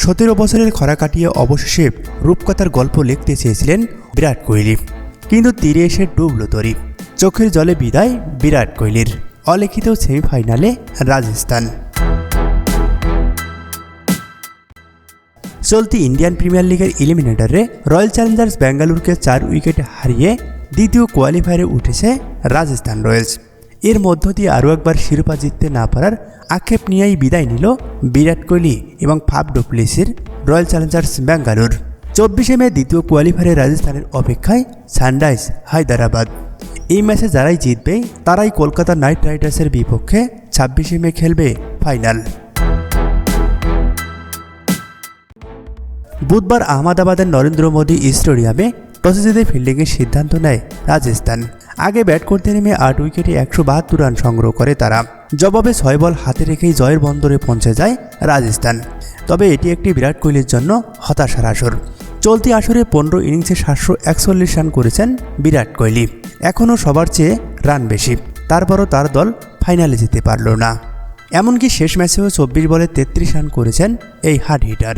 17 বছরের খরা কাটিয়ে অবশেষে রূপকথার গল্প লিখতে চেয়েছিলেন বিরাট কোহলি, কিন্তু তীরে এসে ডুবল তরি। চোখের জলে বিদায় বিরাট কোহলির। অলিখিত সেমিফাইনালে রাজস্থান। চলতি ইন্ডিয়ান প্রিমিয়ার লিগের এলিমিনেটরে রয়্যাল চ্যালেঞ্জার্স ব্যাঙ্গালোরকে 4 উইকেটে হারিয়ে দ্বিতীয় কোয়ালিফায়ারে উঠেছে রাজস্থান রয়্যালস। এর মধ্য দিয়ে আরও একবার শিরোপা জিততে না পারার আক্ষেপ নিয়েই বিদায় নিল বিরাট কোহলি এবং ফাফ ডু প্লেসির রয়্যাল চ্যালেঞ্জার্স ব্যাঙ্গালোর। 24শে মে দ্বিতীয় কোয়ালিফায়ারে রাজস্থানের অপেক্ষায় সানরাইজ হায়দ্রাবাদ। এই ম্যাচে যারাই জিতবে তারাই কলকাতা নাইট রাইডার্সের বিপক্ষে 26শে মে খেলবে ফাইনাল। বুধবার আহমেদাবাদের নরেন্দ্র মোদী স্টেডিয়ামে টসে জিতে ফিল্ডিংয়ের সিদ্ধান্ত নেয় রাজস্থান। আগে ব্যাট করতে নেমে 8 উইকেটে 172 রান সংগ্রহ করে তারা। জবাবে 6 বল হাতে রেখেই জয়ের বন্দরে পৌঁছে যায় রাজস্থান। তবে এটি একটি বিরাট কোহলির জন্য হতাশার আসর। চলতি আসরে 15 ইনিংসে 741 রান করেছেন বিরাট কোহলি। এখনও সবার চেয়ে রান বেশি, তারপরও তার দল ফাইনালে যেতে পারল না। এমনকি শেষ ম্যাচেও 24 বলে 33 রান করেছেন এই হার্ড হিটার।